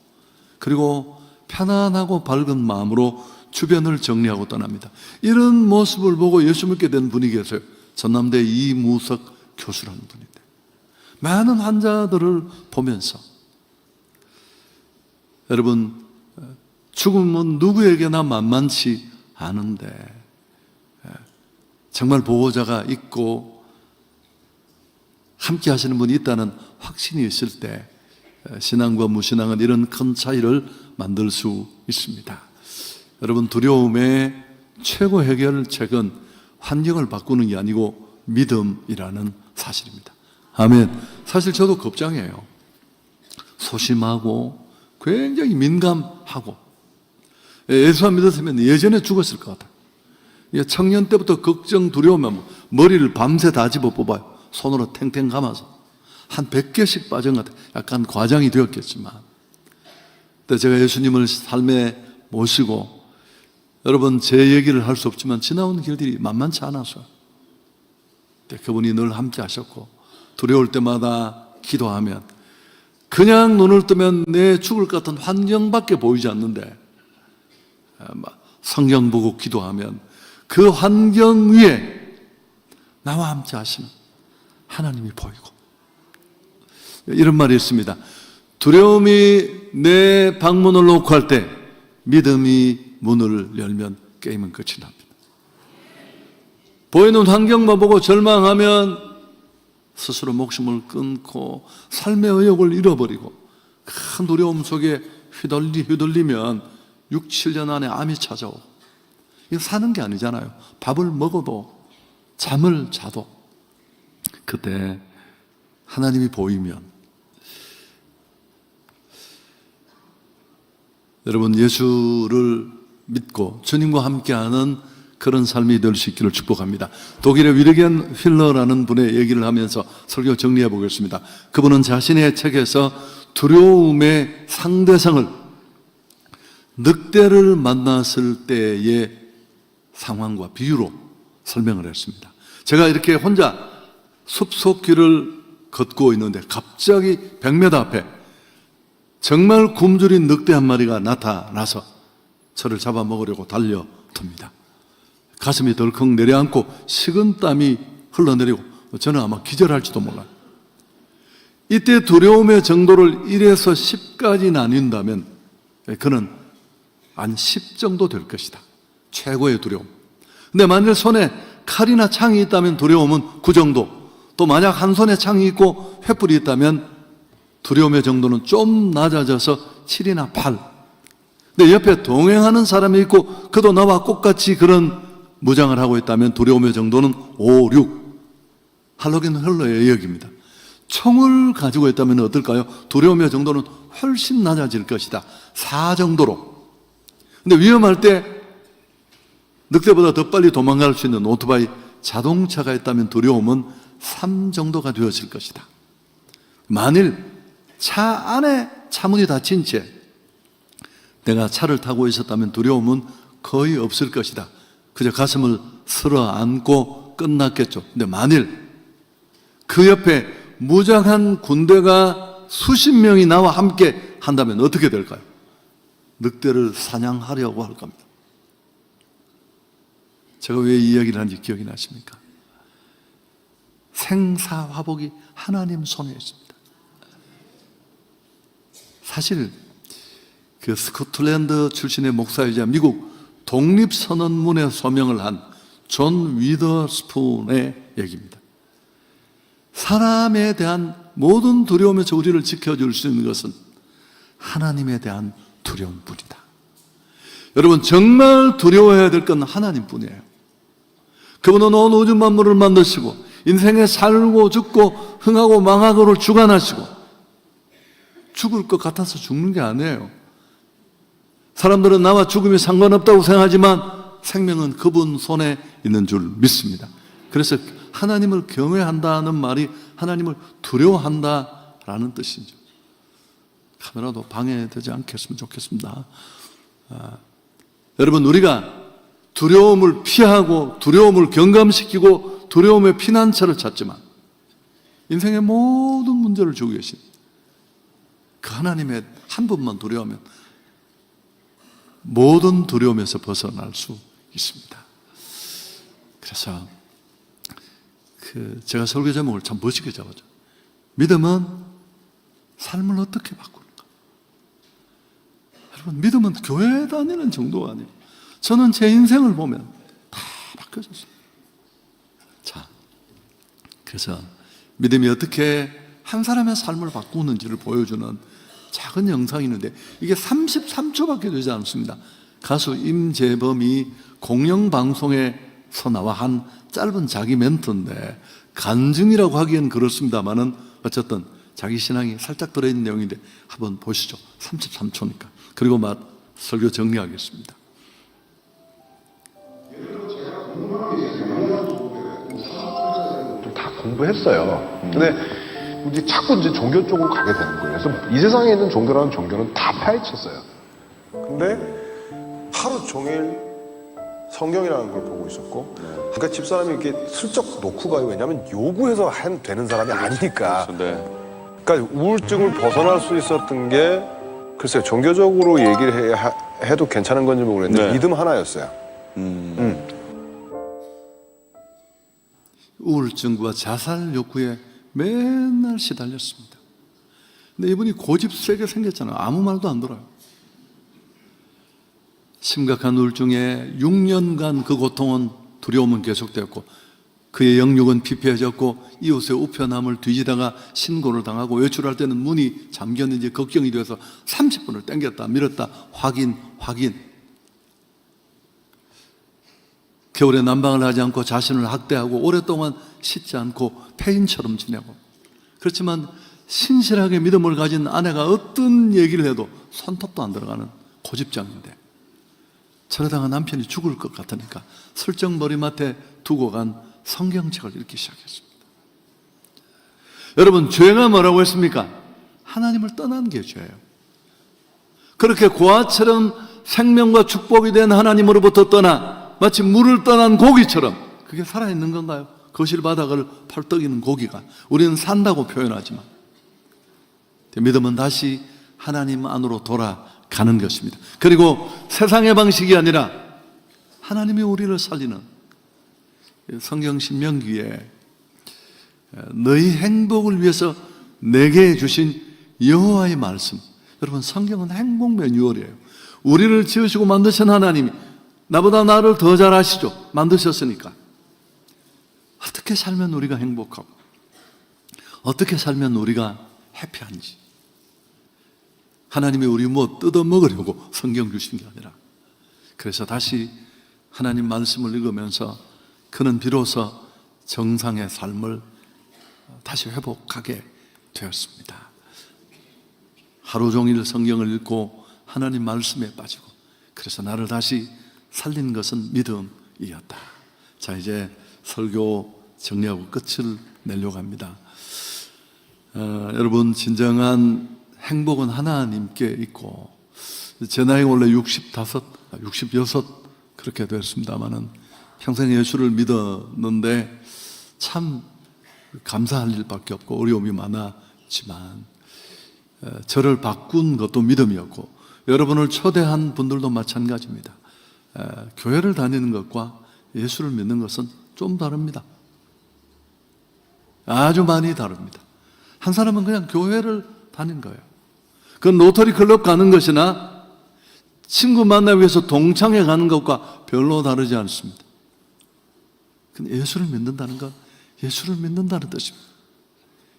그리고 편안하고 밝은 마음으로 주변을 정리하고 떠납니다. 이런 모습을 보고 예수 믿게 된 분이 계세요. 전남대 이무석 교수라는 분인데, 많은 환자들을 보면서, 여러분, 죽음은 누구에게나 만만치 않은데 정말 보호자가 있고 함께 하시는 분이 있다는 확신이 있을 때 신앙과 무신앙은 이런 큰 차이를 만들 수 있습니다. 여러분, 두려움의 최고 해결책은 환경을 바꾸는 게 아니고 믿음이라는 사실입니다. 아멘. 사실 저도 겁장이에요. 소심하고 굉장히 민감하고, 예수 안 믿었으면 예전에 죽었을 것 같아요. 청년 때부터 걱정, 두려우면 머리를 밤새 다 집어 뽑아요. 손으로 탱탱 감아서 한 100개씩 빠진 것 같아요. 약간 과장이 되었겠지만, 근데 제가 예수님을 삶에 모시고, 여러분, 제 얘기를 할 수 없지만 지나온 길들이 만만치 않아서 그분이 늘 함께 하셨고, 두려울 때마다 기도하면, 그냥 눈을 뜨면 내 죽을 것 같은 환경밖에 보이지 않는데 성경 보고 기도하면 그 환경 위에 나와 함께 하시는 하나님이 보이고. 이런 말이 있습니다. 두려움이 내 방문을 놓고 할 때 믿음이 문을 열면 게임은 끝이 납니다. 보이는 환경만 보고 절망하면 스스로 목숨을 끊고 삶의 의욕을 잃어버리고 큰 두려움 속에 휘둘리면 6, 7년 안에 암이 찾아오고. 이거 사는 게 아니잖아요. 밥을 먹어도 잠을 자도 그때 하나님이 보이면, 여러분, 예수를 믿고 주님과 함께하는 그런 삶이 될 수 있기를 축복합니다. 독일의 위르겐 힐러라는 분의 얘기를 하면서 설교 정리해 보겠습니다. 그분은 자신의 책에서 두려움의 상대성을 늑대를 만났을 때의 상황과 비유로 설명을 했습니다. 제가 이렇게 혼자 숲속길을 걷고 있는데 갑자기 100m 앞에 정말 굶주린 늑대 한 마리가 나타나서 저를 잡아먹으려고 달려듭니다. 가슴이 덜컥 내려앉고 식은땀이 흘러내리고 저는 아마 기절할지도 몰라요. 이때 두려움의 정도를 1에서 10까지 나뉜다면 그는 한 10 정도 될 것이다. 최고의 두려움. 근데 만일 손에 칼이나 창이 있다면 두려움은 9 정도, 또 만약 한 손에 창이 있고 횃불이 있다면 두려움의 정도는 좀 낮아져서 7이나 8. 근데 옆에 동행하는 사람이 있고 그도 나와 똑같이 그런 무장을 하고 있다면 두려움의 정도는 5, 6. 할로겐 헐러의 얘기입니다. 총을 가지고 있다면 어떨까요? 두려움의 정도는 훨씬 낮아질 것이다. 4 정도로. 근데 위험할 때 늑대보다 더 빨리 도망갈 수 있는 오토바이, 자동차가 있다면 두려움은 3 정도가 되었을 것이다. 만일 차 안에 차문이 닫힌 채 내가 차를 타고 있었다면 두려움은 거의 없을 것이다. 그저 가슴을 쓸어 안고 끝났겠죠. 근데 만일 그 옆에 무장한 군대가 수십 명이 나와 함께 한다면 어떻게 될까요? 늑대를 사냥하려고 할 겁니다. 제가 왜 이 이야기를 하는지 기억이 나십니까? 생사화복이 하나님 손에 있습니다. 사실 그 스코틀랜드 출신의 목사이자 미국 독립선언문에 서명을 한 존 위더스푼의 얘기입니다. 사람에 대한 모든 두려움에서 우리를 지켜줄 수 있는 것은 하나님에 대한 두려움뿐이다. 여러분, 정말 두려워해야 될 건 하나님뿐이에요. 그분은 온 우주 만물을 만드시고 인생에 살고 죽고 흥하고 망하고를 주관하시고 죽을 것 같아서 죽는 게 아니에요. 사람들은 나와 죽음이 상관없다고 생각하지만 생명은 그분 손에 있는 줄 믿습니다. 그래서 하나님을 경외한다는 말이 하나님을 두려워한다라는 뜻이죠. 카메라도 방해되지 않겠으면 좋겠습니다. 여러분, 우리가 두려움을 피하고 두려움을 경감시키고 두려움의 피난처를 찾지만 인생의 모든 문제를 주고 계신 그 하나님의 한 분만 두려워하면 모든 두려움에서 벗어날 수 있습니다. 그래서 제가 설교 제목을 참 멋있게 잡았죠. 믿음은 삶을 어떻게 바꾸는가. 여러분, 믿음은 교회 다니는 정도가 아니에요. 저는 제 인생을 보면 다 바뀌어졌어요. 자, 그래서 믿음이 어떻게 한 사람의 삶을 바꾸는지를 보여주는 작은 영상이 있는데 이게 33초밖에 되지 않습니다. 가수 임재범이 공영방송에서 나와 한 짧은 자기 멘트인데 간증이라고 하기엔 그렇습니다만은 어쨌든 자기 신앙이 살짝 들어있는 내용인데 한번 보시죠. 33초니까. 그리고 설교 정리하겠습니다. 다 공부했어요. 근데 이제 자꾸 이제 종교 쪽으로 가게 되는 거예요. 그래서 이 세상에 있는 종교라는 종교는 다 파헤쳤어요. 근데 하루 종일 성경이라는 걸 보고 있었고, 그러니까 집사람이 이렇게 슬쩍 놓고 가요. 왜냐하면 요구해서 되는 사람이 아니니까. 그러니까 우울증을 벗어날 수 있었던 게 글쎄요, 종교적으로 얘기를 해도 괜찮은 건지 모르겠는데 믿음 하나였어요. 우울증과 자살 욕구에 맨날 시달렸습니다. 근데 이분이 고집 세게 생겼잖아요. 아무 말도 안 들어요. 심각한 우울증에 6년간 그 고통은 두려움은 계속되었고 그의 영육은 피폐해졌고 이웃의 우편함을 뒤지다가 신고를 당하고 외출할 때는 문이 잠겼는지 걱정이 되어서 30분을 땡겼다 밀었다 확인. 겨울에 난방을 하지 않고 자신을 학대하고 오랫동안 씻지 않고 폐인처럼 지내고, 그렇지만 신실하게 믿음을 가진 아내가 어떤 얘기를 해도 손톱도 안 들어가는 고집장인데 저러다가 남편이 죽을 것 같으니까 슬쩍 머리맡에 두고 간 성경책을 읽기 시작했습니다. 여러분, 죄가 뭐라고 했습니까? 하나님을 떠난 게 죄예요. 그렇게 고아처럼 생명과 축복이 된 하나님으로부터 떠나 마치 물을 떠난 고기처럼 그게 살아있는 건가요? 거실 바닥을 펄떡이는 고기가. 우리는 산다고 표현하지만 믿음은 다시 하나님 안으로 돌아가는 것입니다. 그리고 세상의 방식이 아니라 하나님이 우리를 살리는 성경 신명기에 너희 행복을 위해서 내게 주신 여호와의 말씀. 여러분, 성경은 행복 매뉴얼이에요. 우리를 지으시고 만드신 하나님이 나보다 나를 더 잘 아시죠? 만드셨으니까. 어떻게 살면 우리가 행복하고 어떻게 살면 우리가 해피한지, 하나님이 우리 뭐 뜯어먹으려고 성경 주신 게 아니라, 그래서 다시 하나님 말씀을 읽으면서 그는 비로소 정상의 삶을 다시 회복하게 되었습니다. 하루 종일 성경을 읽고 하나님 말씀에 빠지고, 그래서 나를 다시 살린 것은 믿음이었다. 자, 이제 설교 정리하고 끝을 내려고 합니다. 여러분, 진정한 행복은 하나님께 있고, 제 나이가 원래 66 그렇게 됐습니다만은 평생 예수를 믿었는데 참 감사할 일밖에 없고 어려움이 많았지만, 저를 바꾼 것도 믿음이었고, 여러분을 초대한 분들도 마찬가지입니다. 교회를 다니는 것과 예수를 믿는 것은 좀 다릅니다. 아주 많이 다릅니다. 한 사람은 그냥 교회를 다닌 거예요. 그건 로터리 클럽 가는 것이나 친구 만나기 위해서 동창회 가는 것과 별로 다르지 않습니다. 근데 예수를 믿는다는 건 예수를 믿는다는 뜻입니다.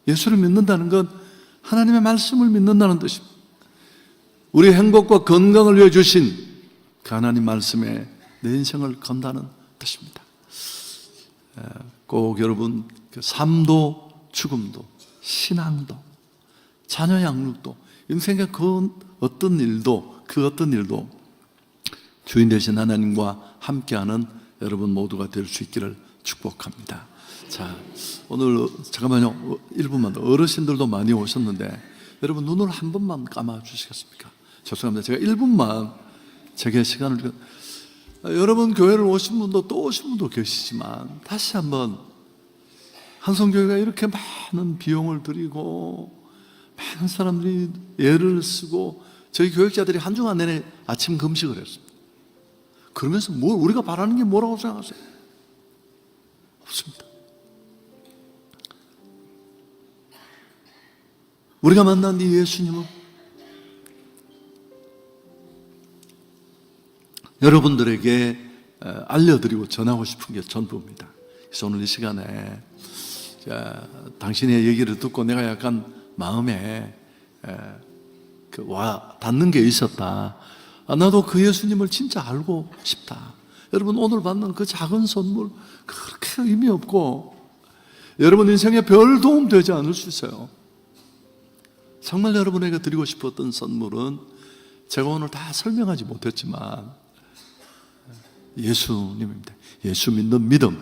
예수를 믿는다는 건 하나님의 말씀을 믿는다는 뜻입니다. 우리 행복과 건강을 위해 주신 그 하나님 말씀에 내 인생을 건다는 뜻입니다. 꼭 여러분, 그 삶도 죽음도 신앙도 자녀 양육도 인생의 그 어떤 일도 주인 되신 하나님과 함께하는 여러분 모두가 될 수 있기를 축복합니다. 자, 오늘 잠깐만요, 1분만 더. 어르신들도 많이 오셨는데 여러분 눈을 한 번만 감아 주시겠습니까? 죄송합니다. 제가 1분만 제게 시간을, 여러분 교회를 오신 분도 또 오신 분도 계시지만 다시 한번 한성교회가 이렇게 많은 비용을 들이고 많은 사람들이 애를 쓰고 저희 교육자들이 한 주간 내내 아침 금식을 했습니다. 그러면서 우리가 바라는 게 뭐라고 생각하세요? 없습니다. 우리가 만난 이 예수님은 여러분들에게 알려드리고 전하고 싶은 게 전부입니다. 그래서 오늘 이 시간에 당신의 얘기를 듣고 내가 약간 마음에 와 닿는 게 있었다. 나도 그 예수님을 진짜 알고 싶다. 여러분, 오늘 받는 그 작은 선물 그렇게 의미 없고 여러분 인생에 별 도움 되지 않을 수 있어요. 정말 여러분에게 드리고 싶었던 선물은 제가 오늘 다 설명하지 못했지만 예수님입니다. 예수 믿는 믿음,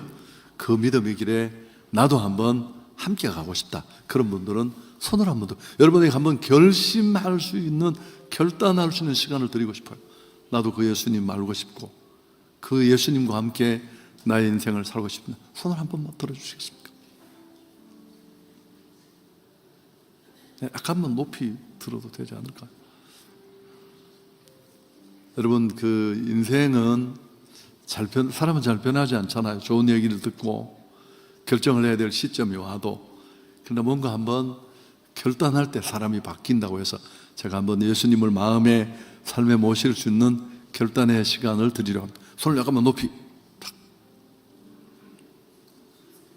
그 믿음의 길에 나도 한번 함께 가고 싶다. 그런 분들은 손을 한번 더, 여러분에게 한번 결심할 수 있는, 결단할 수 있는 시간을 드리고 싶어요. 나도 그 예수님 알고 싶고 그 예수님과 함께 나의 인생을 살고 싶은, 손을 한 번만 들어주시겠습니까? 약간만 높이 들어도 되지 않을까요? 여러분, 그 인생은 사람은 잘 변하지 않잖아요. 좋은 얘기를 듣고 결정을 해야 될 시점이 와도. 그런데 뭔가 한번 결단할 때 사람이 바뀐다고 해서 제가 한번 예수님을 마음의 삶에 모실 수 있는 결단의 시간을 드리려고 합니다. 손을 약간만 높이 탁.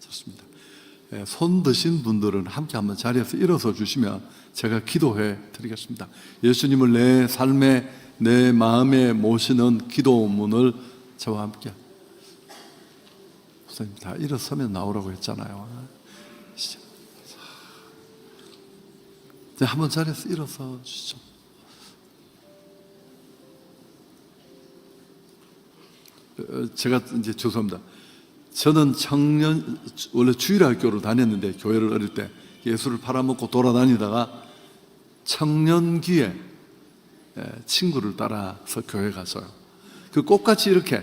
좋습니다. 손 드신 분들은 함께 한번 자리에서 일어서 주시면 제가 기도해 드리겠습니다. 예수님을 내 삶에, 내 마음에 모시는 기도문을 저와 함께. 선생님 다 일어서면 나오라고 했잖아요. 한번 자리에서 일어서 주시죠. 제가 이제 죄송합니다. 저는 원래 주일학교를 다녔는데, 교회를 어릴 때 예수를 팔아먹고 돌아다니다가 청년기에 친구를 따라서 교회 가서요. 그 꽃같이 이렇게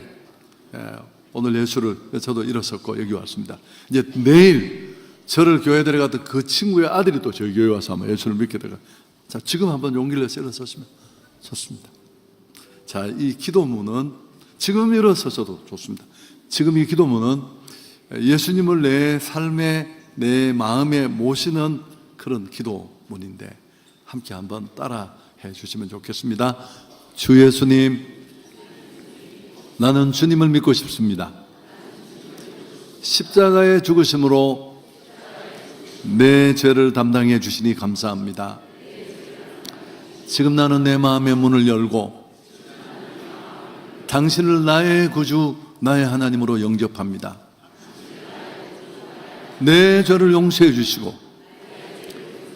오늘 예수를 저도 일어섰고 여기 왔습니다. 이제 내일 저를 교회 데려갔던 그 친구의 아들이 또 저희 교회 와서 아마 예수를 믿게 되가. 자, 지금 한번 용기를 내서 일어서시면 좋습니다. 자, 이 기도문은 지금 일어서셔도 좋습니다. 지금 이 기도문은 예수님을 내 삶에, 내 마음에 모시는 그런 기도문인데 함께 한번 따라 해 주시면 좋겠습니다. 주 예수님, 나는 주님을 믿고 싶습니다. 십자가의 죽으심으로 내 죄를 담당해 주시니 감사합니다. 지금 나는 내 마음의 문을 열고 당신을 나의 구주, 나의 하나님으로 영접합니다. 내 죄를 용서해 주시고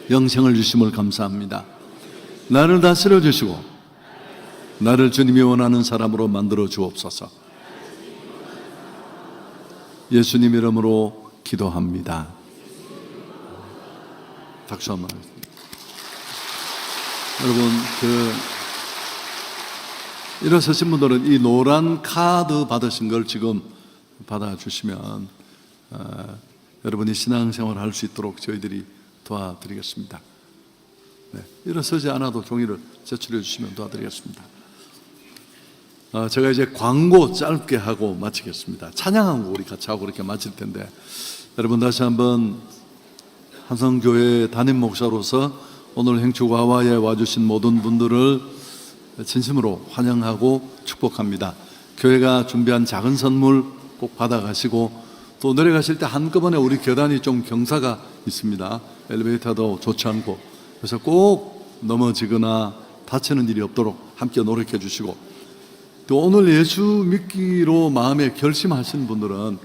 영생을 주심을 감사합니다. 나를 다스려 주시고 나를 주님이 원하는 사람으로 만들어 주옵소서. 예수님 이름으로 기도합니다. 박수 한번 하겠습니다. 여러분, 일어서신 분들은 이 노란 카드 받으신 걸 지금 받아주시면 여러분이 신앙생활을 할 수 있도록 저희들이 도와드리겠습니다. 네, 일어서지 않아도 종이를 제출해 주시면 도와드리겠습니다. 제가 이제 광고 짧게 하고 마치겠습니다. 찬양하고 우리 같이 하고 이렇게 마칠 텐데, 여러분 다시 한번 한성교회 담임 목사로서 오늘 행추과와에 와주신 모든 분들을 진심으로 환영하고 축복합니다. 교회가 준비한 작은 선물 꼭 받아가시고, 또 내려가실 때 한꺼번에 우리 계단이 좀 경사가 있습니다. 엘리베이터도 좋지 않고, 그래서 꼭 넘어지거나 다치는 일이 없도록 함께 노력해 주시고, 또 오늘 예수 믿기로 마음에 결심하신 분들은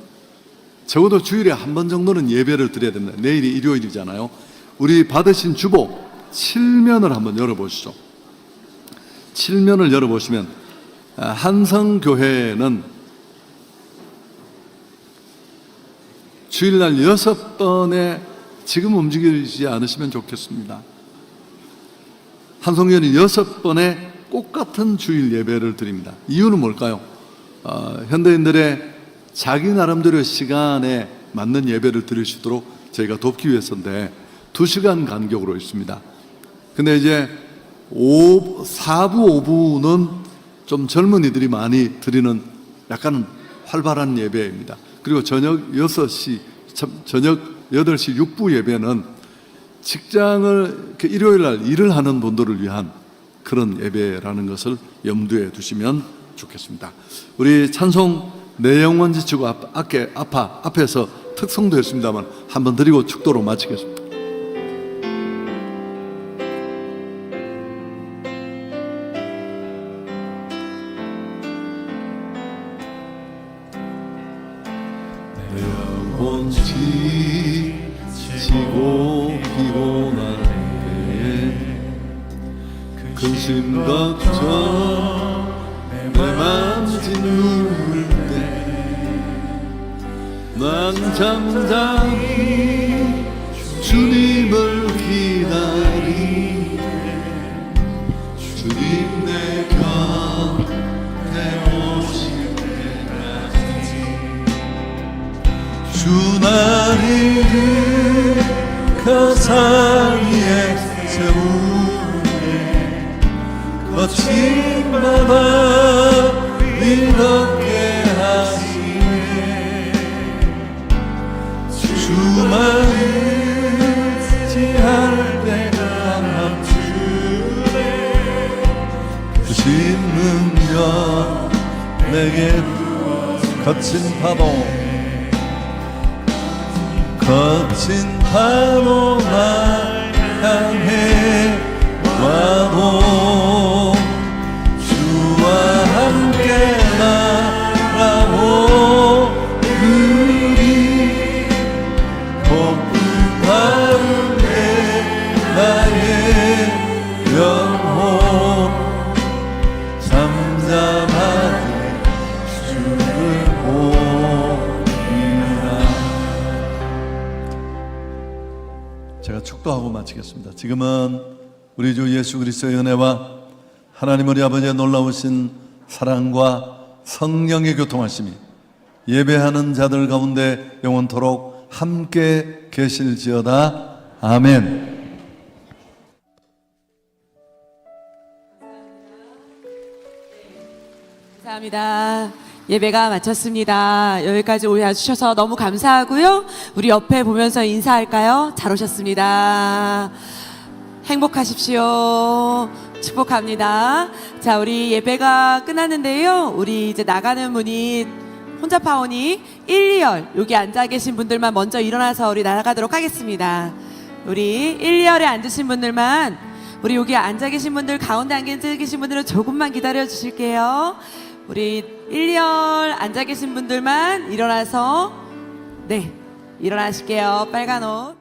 적어도 주일에 한 번 정도는 예배를 드려야 됩니다. 내일이 일요일이잖아요. 우리 받으신 주보 7면을 한번 열어보시죠. 7면을 열어보시면 한성교회는 주일날 6번에 지금 움직이지 않으시면 좋겠습니다. 한성교회는 6번에 똑같은 주일 예배를 드립니다. 이유는 뭘까요? 현대인들의 자기 나름대로의 시간에 맞는 예배를 드릴 수 있도록 저희가 돕기 위해서인데 2시간 간격으로 있습니다. 근데 이제 4부, 5부는 좀 젊은이들이 많이 드리는 약간 활발한 예배입니다. 그리고 저녁 8시 6부 예배는 직장을 일요일 날 일을 하는 분들을 위한 그런 예배라는 것을 염두에 두시면 좋겠습니다. 우리 찬송 내 영혼 지치고 앞에서 특성도 했습니다만 한번 드리고 축도로 마치겠습니다. 내 영혼 지치고 피곤한 근심 걱정 내 맘 짓누를 때 난 잠잠히 주님을 기다리네. 주님 내 곁에 오실 때까지 주 나를 그 사이에 세우네. 거친 바다 이렇게 하시네. 주만을 지할 때가 맘주네. 크신 능력 내게 거친 파도 날 향해 와도 주와 함께 나라고 그리 복음 가운데 나의 영혼 잠잠하게 주를 보이라. 제가 축도하고 마치겠습니다. 지금은 우리 주 예수 그리스도의 은혜와 하나님 우리 아버지의 놀라우신 사랑과 성령의 교통하심이 예배하는 자들 가운데 영원토록 함께 계실지어다. 아멘. 감사합니다. 예배가 마쳤습니다. 여기까지 오셔서 너무 감사하고요. 우리 옆에 보면서 인사할까요? 잘 오셨습니다. 행복하십시오. 축복합니다. 자, 우리 예배가 끝났는데요. 우리 이제 나가는 분이 혼자 파오니 1, 2열 여기 앉아 계신 분들만 먼저 일어나서 우리 나가도록 하겠습니다. 우리 1, 2열에 앉으신 분들만, 우리 여기 앉아 계신 분들, 가운데 앉아 계신 분들은 조금만 기다려 주실게요. 우리 1, 2열 앉아 계신 분들만 일어나서, 네, 일어나실게요. 빨간 옷.